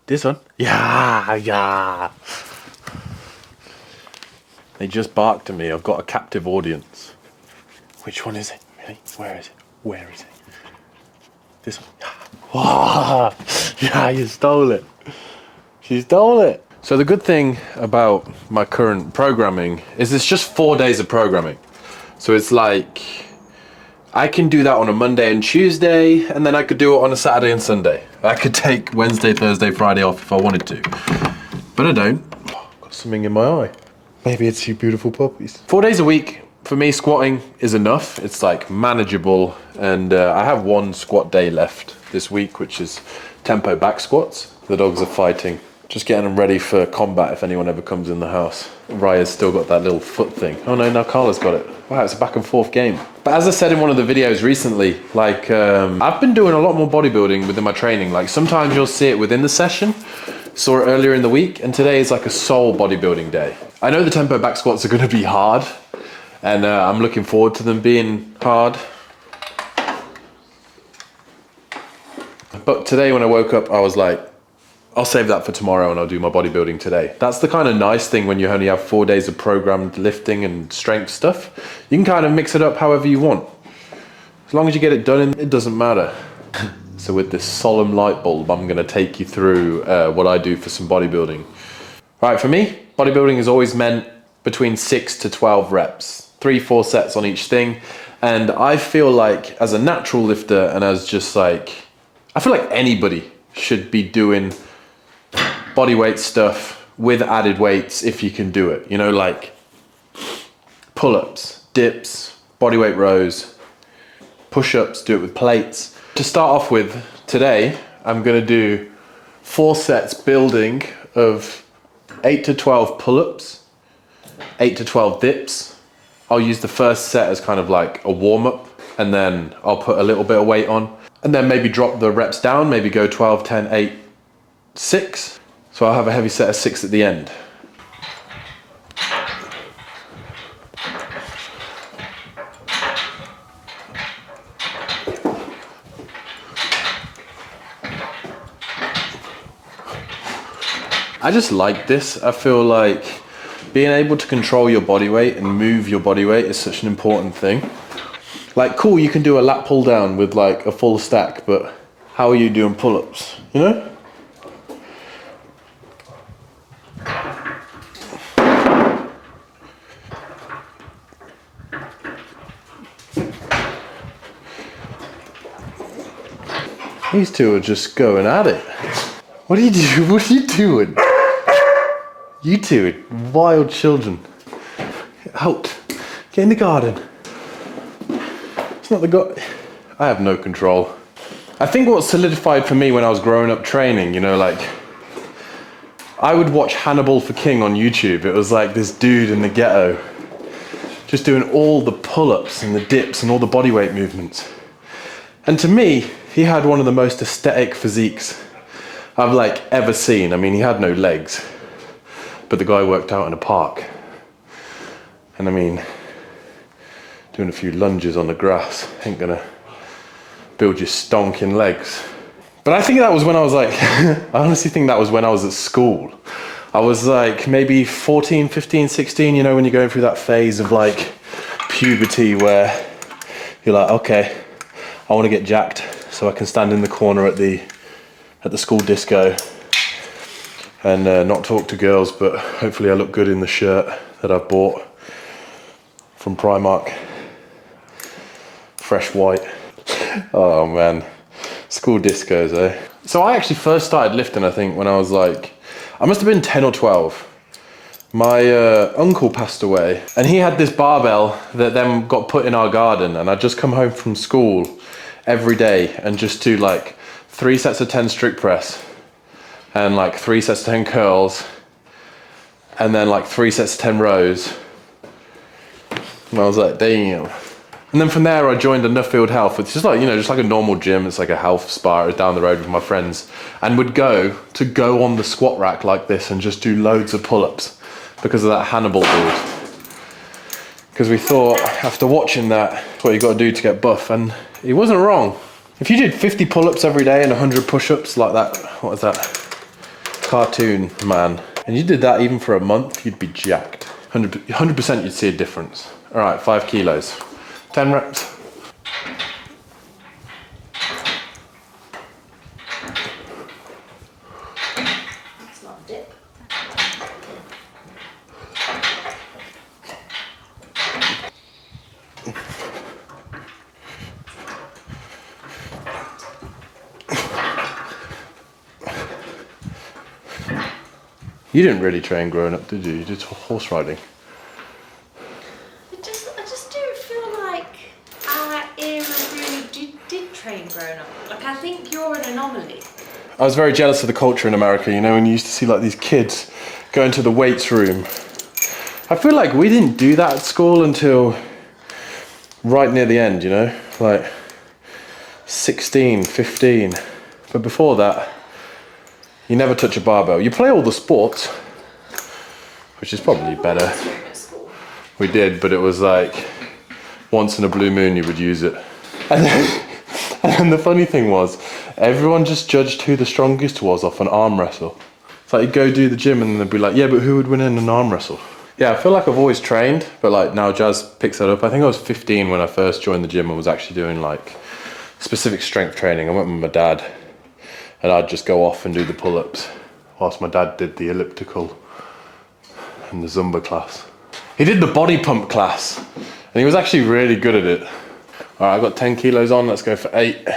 This one? Yeah. They just barked at me. I've got a captive audience. Which one is it? Really? Where is it? Where is it? This one? Wow. Yeah, you stole it. She stole it. So the good thing about my current programming is it's just 4 days of programming. So it's like, I can do that on a Monday and Tuesday, and then I could do it on a Saturday and Sunday. I could take Wednesday, Thursday, Friday off if I wanted to. But I don't. Oh, I've got something in my eye. Maybe it's you beautiful puppies. 4 days a week, for me, squatting is enough. It's like manageable, and I have one squat day left this week, which is tempo back squats. The dogs are fighting. Just getting them ready for combat if anyone ever comes in the house. Raya's still got that little foot thing. Oh no, now Carla's got it. Wow, it's a back and forth game. But as I said in one of the videos recently, like I've been doing a lot more bodybuilding within my training. Like sometimes you'll see it within the session. Saw it earlier in the week, and today is like a sole bodybuilding day. I know the tempo back squats are gonna be hard, and I'm looking forward to them being hard. But today when I woke up, I was like, I'll save that for tomorrow and I'll do my bodybuilding today. That's the kind of nice thing when you only have 4 days of programmed lifting and strength stuff. You can kind of mix it up however you want. As long as you get it done, it doesn't matter. So with this solemn light bulb, I'm gonna take you through what I do for some bodybuilding. All right, for me, bodybuilding has always meant between 6 to 12 reps, 3-4 sets on each thing. And I feel like as a natural lifter and as just like, I feel like anybody should be doing bodyweight stuff with added weights if you can do it. You know, like pull-ups, dips, bodyweight rows, push-ups, do it with plates. To start off with, today, I'm gonna do 4 sets building of 8 to 12 pull-ups, 8 to 12 dips. I'll use the first set as kind of like a warm-up, and then I'll put a little bit of weight on, and then maybe drop the reps down, maybe go 12, 10, 8, 6. So I'll have a heavy set of 6 at the end. I just like this. I feel like being able to control your body weight and move your body weight is such an important thing. Like, cool, you can do a lat pull down with like a full stack, but how are you doing pull-ups, you know? These two are just going at it. What are you doing? What are you doing? You two are wild children. Out. Get in the garden. It's not the God. I have no control. I think what solidified for me when I was growing up training, you know, like, I would watch Hannibal for King on YouTube. It was like this dude in the ghetto just doing all the pull-ups and the dips and all the bodyweight movements. And to me, he had one of the most aesthetic physiques I've like ever seen. I mean, he had no legs, but the guy worked out in a park. And I mean, doing a few lunges on the grass ain't gonna build your stonking legs. But I think that was when I was like, I honestly think that was when I was at school. I was like maybe 14, 15, 16, you know, when you're going through that phase of like puberty where you're like, okay, I want to get jacked so I can stand in the corner at the school disco and not talk to girls, but hopefully I look good in the shirt that I've bought from Primark. Fresh white. Oh man, school discos, eh? So I actually first started lifting, I think, when I was like, I must have been 10 or 12. My uncle passed away, and he had this barbell that then got put in our garden, and I'd just come home from school every day and just do like 3 sets of 10 strict press and like 3 sets of 10 curls and then like 3 sets of 10 rows. And I was like, damn. And then from there I joined a Nuffield Health, which is like, you know, just like a normal gym. It's like a health spa. I was down the road with my friends and would go on the squat rack like this and just do loads of pull-ups because of that Hannibal dude. Because we thought, after watching that, that's what you got to do to get buff. And he wasn't wrong. If you did 50 pull-ups every day and 100 push-ups like that, what was that? cartoon man, and you did that even for a month, you'd be jacked. 100% you'd see a difference. All right, 5 kilos, 10 reps. That's not a dip. You didn't really train growing up, did you? You did horse riding. I just don't feel like our era really did train growing up. Like, I think you're an anomaly. I was very jealous of the culture in America, you know, when you used to see like these kids go into the weights room. I feel like we didn't do that at school until right near the end, you know, like 16, 15. But before that, you never touch a barbell. You play all the sports, which is probably better. We did, but it was like once in a blue moon you would use it. And then the funny thing was, everyone just judged who the strongest was off an arm wrestle. It's like you'd go do the gym and they'd be like, yeah, but who would win in an arm wrestle? Yeah, I feel like I've always trained, but like now Jazz picks that up. I think I was 15 when I first joined the gym and was actually doing like specific strength training. I went with my dad and I'd just go off and do the pull-ups whilst my dad did the elliptical and the Zumba class. He did the body pump class and he was actually really good at it. All right, I've got 10 kilos on, let's go for 8.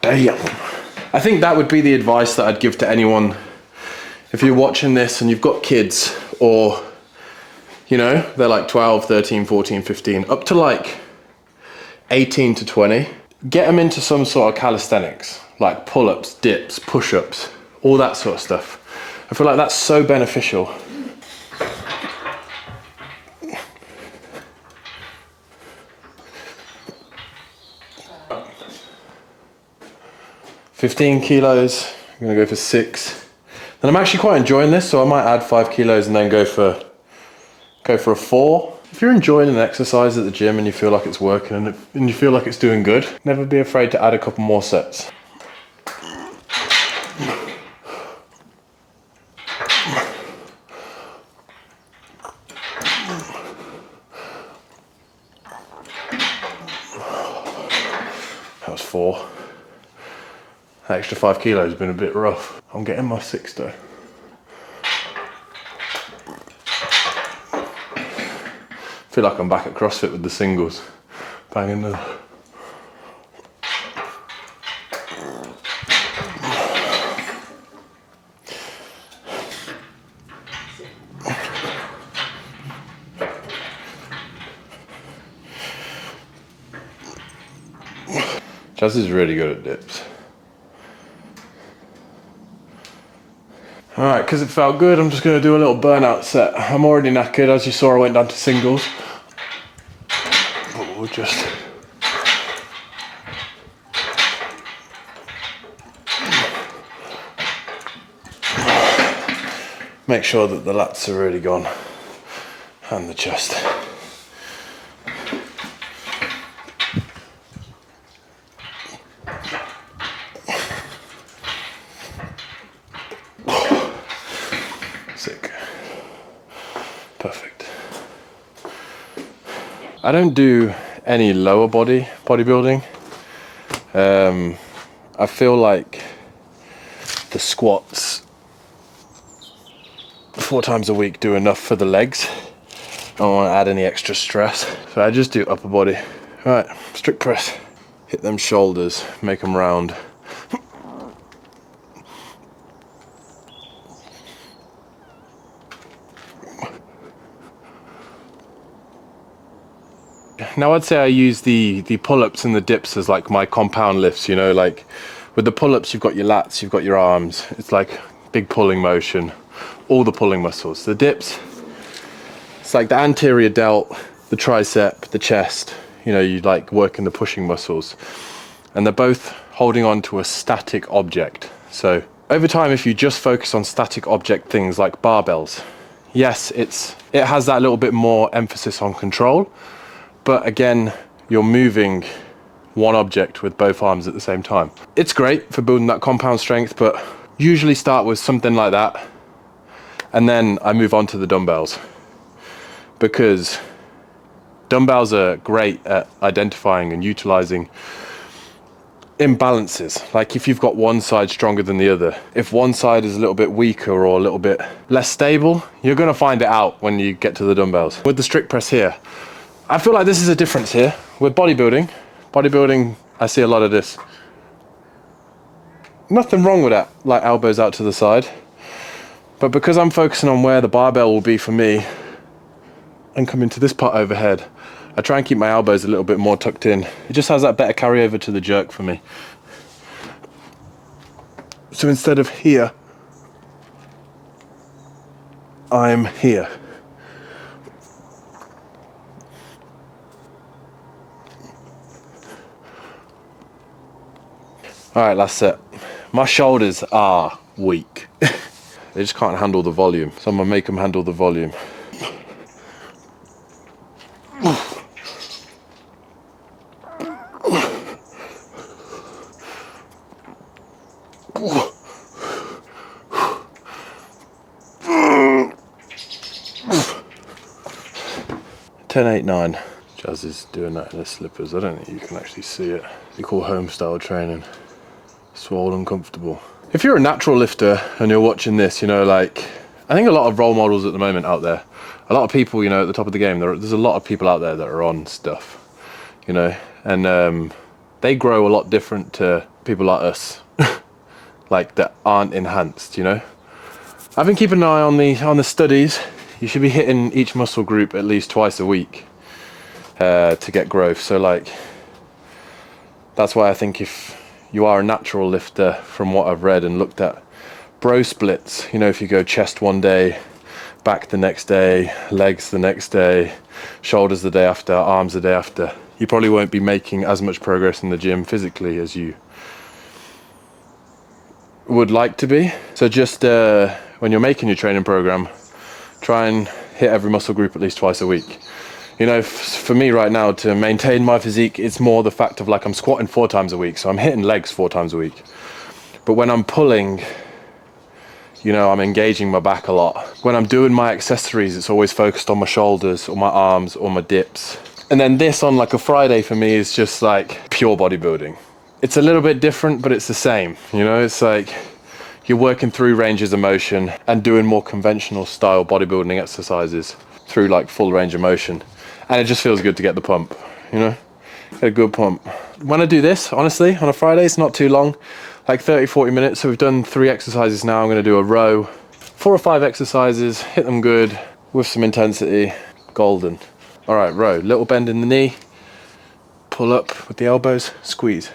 Damn. I think that would be the advice that I'd give to anyone if you're watching this and you've got kids, or you know, they're like 12, 13, 14, 15, up to like 18 to 20. Get them into some sort of calisthenics, like pull-ups, dips, push-ups, all that sort of stuff. I feel like that's so beneficial. $15 kilos, I'm gonna go for 6. And I'm actually quite enjoying this, so I might add 5 kilos and then go for a 4. If you're enjoying an exercise at the gym and you feel like it's working and you feel like it's doing good, never be afraid to add a couple more sets. That was 4. That extra 5 kilos has been a bit rough. I'm getting my 6 though. I feel like I'm back at CrossFit with the singles. Banging them. Jazz is really good at dips. Alright, because it felt good, I'm just going to do a little burnout set. I'm already knackered, as you saw I went down to singles. But we'll just... make sure that the lats are really gone. And the chest. Sick. Perfect. I don't do any lower body bodybuilding. I feel like the squats 4 times a week do enough for the legs. I don't want to add any extra stress, so I just do upper body. All right, strict press. Hit them shoulders, make them round. Now I'd say I use the pull-ups and the dips as like my compound lifts, you know, like with the pull-ups you've got your lats, you've got your arms, it's like big pulling motion, all the pulling muscles. The dips, it's like the anterior delt, the tricep, the chest, you know, you like working the pushing muscles, and they're both holding on to a static object. So over time, if you just focus on static object things like barbells, yes, it has that little bit more emphasis on control, but again, you're moving one object with both arms at the same time. It's great for building that compound strength, but usually start with something like that, and then I move on to the dumbbells, because dumbbells are great at identifying and utilizing imbalances. Like if you've got one side stronger than the other, if one side is a little bit weaker or a little bit less stable, you're going to find it out when you get to the dumbbells. With the strict press here, I feel like this is a difference here. With bodybuilding, I see a lot of this. Nothing wrong with that, like elbows out to the side, but because I'm focusing on where the barbell will be for me and coming to this part overhead, I try and keep my elbows a little bit more tucked in. It just has that better carryover to the jerk for me. So instead of here, I'm here. All right, last set. My shoulders are weak. They just can't handle the volume. So I'm gonna make them handle the volume. Ten, 8, 9. Jazz is doing that in his slippers. I don't think you can actually see it. You call home style training. Swollen comfortable. If you're a natural lifter and you're watching this, you know, like, I think a lot of role models at the moment out there, a lot of people, you know, at the top of the game, there's a lot of people out there that are on stuff, you know, and they grow a lot different to people like us, like that aren't enhanced, you know. I've been keeping an eye on the studies. You should be hitting each muscle group at least twice a week to get growth. So like, that's why I think if you are a natural lifter, from what I've read and looked at, bro splits, you know, if you go chest one day, back the next day, legs the next day, shoulders the day after, arms the day after, you probably won't be making as much progress in the gym physically as you would like to be. So just when you're making your training program, try and hit every muscle group at least twice a week. You know, for me right now, to maintain my physique, it's more the fact of like I'm squatting 4 times a week, so I'm hitting legs 4 times a week. But when I'm pulling, you know, I'm engaging my back a lot. When I'm doing my accessories, it's always focused on my shoulders or my arms or my dips. And then this on like a Friday for me is just like pure bodybuilding. It's a little bit different, but it's the same. You know, it's like you're working through ranges of motion and doing more conventional style bodybuilding exercises through like full range of motion. And it just feels good to get the pump, you know, get a good pump. When I do this, honestly, on a Friday, it's not too long, like 30, 40 minutes. So we've done 3 exercises now. I'm going to do a row, 4 or 5 exercises, hit them good with some intensity, golden. All right, row, little bend in the knee, pull up with the elbows, squeeze.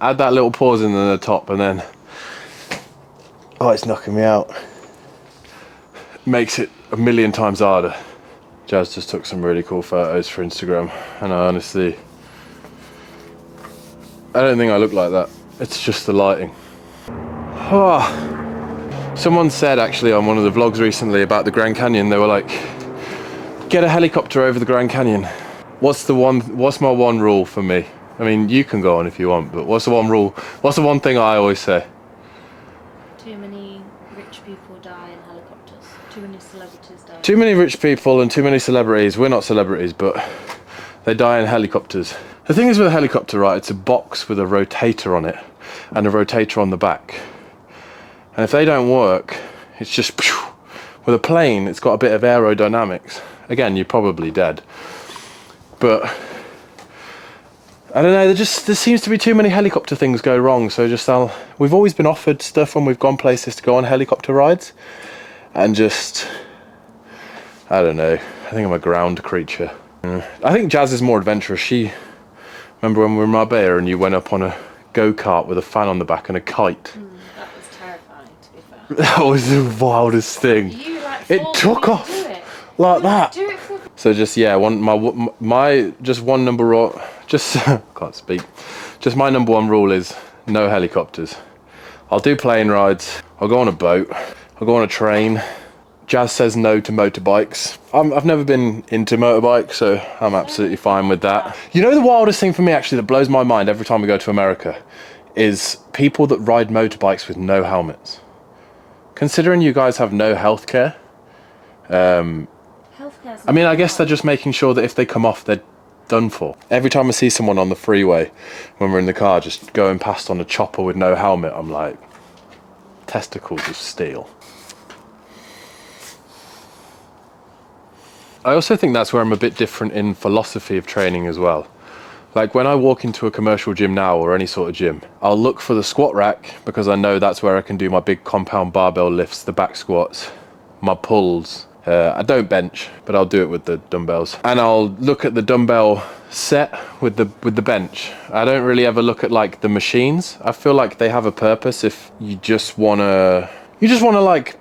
Add that little pause in the top, and then, oh, it's knocking me out. Makes it a million times harder. Jazz just took some really cool photos for Instagram, and I honestly, I don't think I look like that. It's just the lighting. Oh. Someone said actually on one of the vlogs recently about the Grand Canyon, they were like, get a helicopter over the Grand Canyon. What's my one rule for me? I mean, you can go on if you want, but what's the one rule? What's the one thing I always say? Too many rich people die in helicopters. Too many celebrities die. Too many rich people and too many celebrities. We're not celebrities, but they die in helicopters. The thing is with a helicopter, right, it's a box with a rotator on it and a rotator on the back. And if they don't work, it's just, with a plane, it's got a bit of aerodynamics. Again, you're probably dead. But I don't know, there seems to be too many helicopter things go wrong, so just we've always been offered stuff when we've gone places to go on helicopter rides, and just, I don't know, I think I'm a ground creature. I think Jazz is more adventurous. Remember when we were in Marbella and you went up on a go-kart with a fan on the back and a kite? That was terrifying. That was the wildest thing. You like It forced took me off to do it. like You that. do it for So just, yeah, my just one number, just, can't speak. Just my number one rule is no helicopters. I'll do plane rides, I'll go on a boat, I'll go on a train. Jazz says no to motorbikes. I've never been into motorbikes, so I'm absolutely fine with that. You know, the wildest thing for me actually that blows my mind every time we go to America is people that ride motorbikes with no helmets. Considering you guys have no healthcare, healthcare. I mean, I guess they're just making sure that if they come off, they're done for. Every time I see someone on the freeway when we're in the car just going past on a chopper with no helmet, I'm like, testicles of steel. I also think that's where I'm a bit different in philosophy of training as well. Like when I walk into a commercial gym now or any sort of gym, I'll look for the squat rack because I know that's where I can do my big compound barbell lifts, the back squats, my pulls. I don't bench, but I'll do it with the dumbbells. And I'll look at the dumbbell set with the bench. I don't really ever look at like the machines. I feel like they have a purpose if you just wanna like,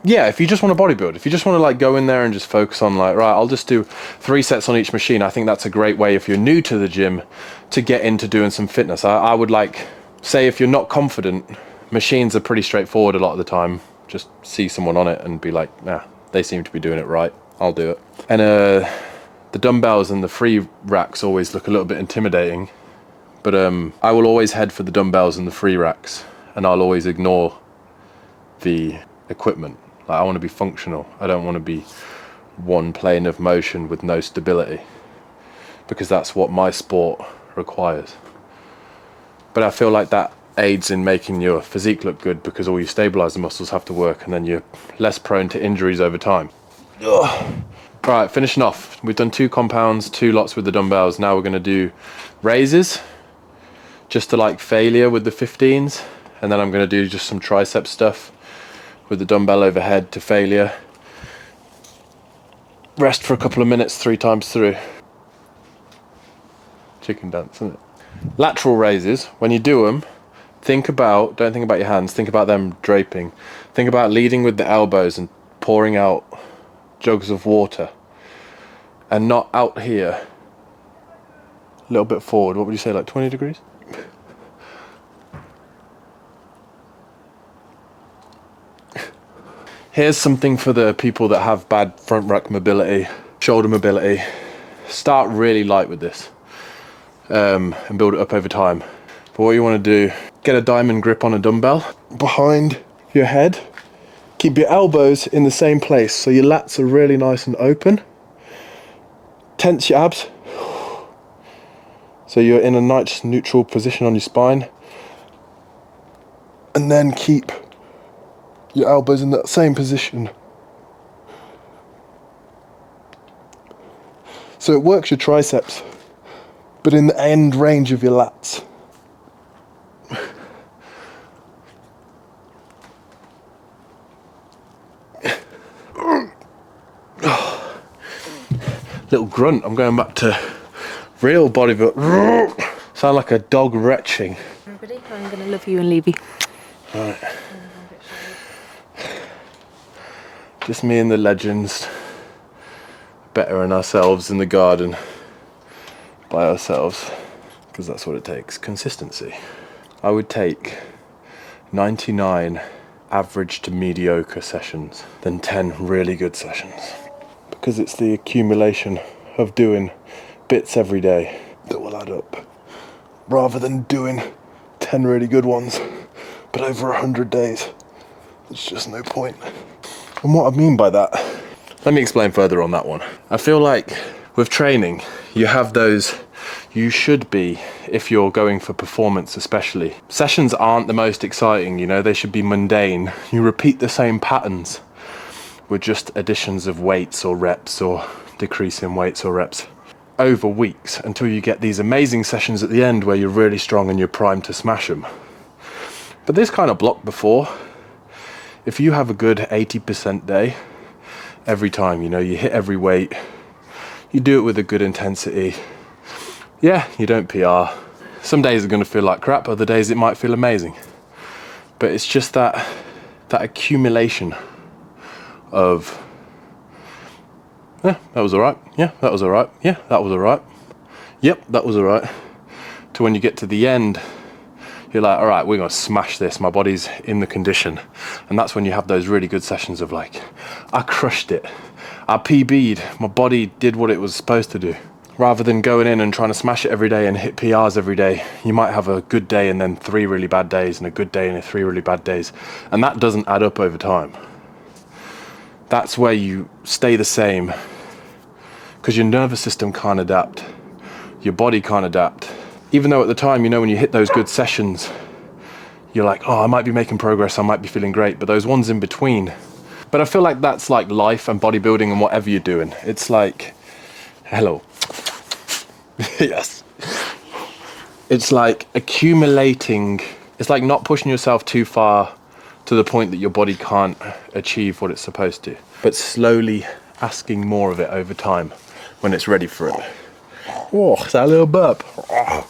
yeah, if you just want to bodybuild, if you just want to like go in there and just focus on like, right, I'll just do 3 sets on each machine. I think that's a great way if you're new to the gym to get into doing some fitness. I would like, say if you're not confident, machines are pretty straightforward a lot of the time. Just see someone on it and be like, nah, they seem to be doing it right, I'll do it. And the dumbbells and the free racks always look a little bit intimidating, but I will always head for the dumbbells and the free racks, and I'll always ignore the equipment. Like, I want to be functional. I don't want to be one plane of motion with no stability, because that's what my sport requires. But I feel like that aids in making your physique look good, because all your stabilizer muscles have to work, and then you're less prone to injuries over time. Ugh. All right, finishing off. We've done 2 compounds, 2 lots with the dumbbells. Now we're going to do raises, just to like failure with the 15s, and then I'm going to do just some tricep stuff with the dumbbell overhead to failure. Rest for a couple of minutes 3 times through. Chicken dance, isn't it? Lateral raises, when you do them, don't think about your hands, think about them draping. Think about leading with the elbows and pouring out jugs of water, and not out here. A little bit forward, what would you say, like 20 degrees? Here's something for the people that have bad front rack mobility, shoulder mobility. Start really light with this and build it up over time. But what you want to do, get a diamond grip on a dumbbell behind your head. Keep your elbows in the same place so your lats are really nice and open. Tense your abs so you're in a nice neutral position on your spine. And then keep your elbows in that same position. So it works your triceps, but in the end range of your lats. Little grunt, I'm going back to real bodybuilding. Sound like a dog retching. everybody. I'm going to love you and leave you. Right. Just me and the legends bettering ourselves in the garden by ourselves, because that's what it takes. Consistency. I would take 99 average to mediocre sessions than 10 really good sessions, because it's the accumulation of doing bits every day that will add up, rather than doing 10 really good ones but over 100 days. There's just no point. And what I mean by that, let me explain further on that one. I feel like with training, you have those, you should be, if you're going for performance especially. Sessions aren't the most exciting, you know, they should be mundane. You repeat the same patterns with just additions of weights or reps, or decreasing weights or reps over weeks, until you get these amazing sessions at the end where you're really strong and you're primed to smash them. But this kind of block before, if you have a good 80% day every time, you know, you hit every weight, you do it with a good intensity. Yeah, you don't PR. Some days are going to feel like crap, other days it might feel amazing. But it's just that that accumulation of, yeah, that was all right. Yeah, that was all right. Yeah, that was all right. Yep, that was all right. To when you get to the end, you're like, all right, we're gonna smash this. My body's in the condition. And that's when you have those really good sessions of like, I crushed it. I PB'd, my body did what it was supposed to do. Rather than going in and trying to smash it every day and hit PRs every day, you might have a good day and then 3 really bad days and a good day and 3 really bad days. And that doesn't add up over time. That's where you stay the same because your nervous system can't adapt. Your body can't adapt. Even though at the time, you know, when you hit those good sessions, you're like, oh, I might be making progress, I might be feeling great, but those ones in between. But I feel like that's like life and bodybuilding and whatever you're doing. It's like, hello. Yes. It's like accumulating, it's like not pushing yourself too far to the point that your body can't achieve what it's supposed to, but slowly asking more of it over time when it's ready for it. Oh, is that a little burp? Oh.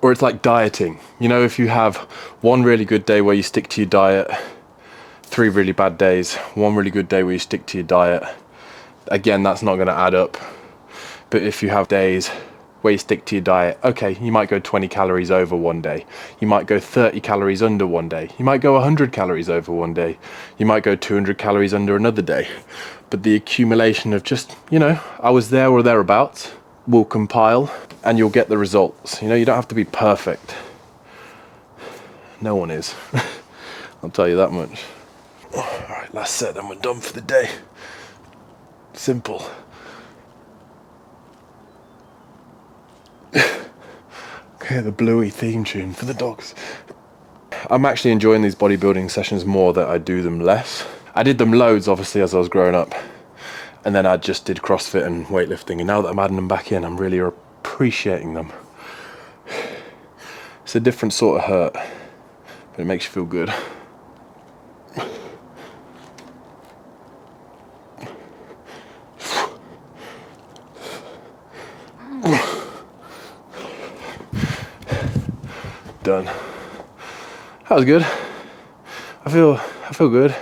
Or it's like dieting. You know, if you have one really good day where you stick to your diet, 3 really bad days, 1 really good day where you stick to your diet, again, that's not going to add up. But if you have days where you stick to your diet, okay, you might go 20 calories over one day. You might go 30 calories under one day. You might go 100 calories over one day. You might go 200 calories under another day. But the accumulation of just, you know, I was there or thereabouts will compile and you'll get the results. You know, you don't have to be perfect. No one is. I'll tell you that much. All right, last set, then we're done for the day. Simple. Okay, the bluey theme tune for the dogs. I'm actually enjoying these bodybuilding sessions more that I do them less. I did them loads, obviously, as I was growing up. And then I just did CrossFit and weightlifting. And now that I'm adding them back in, I'm really appreciating them. It's a different sort of hurt, but it makes you feel good. Done. That was good. I feel good.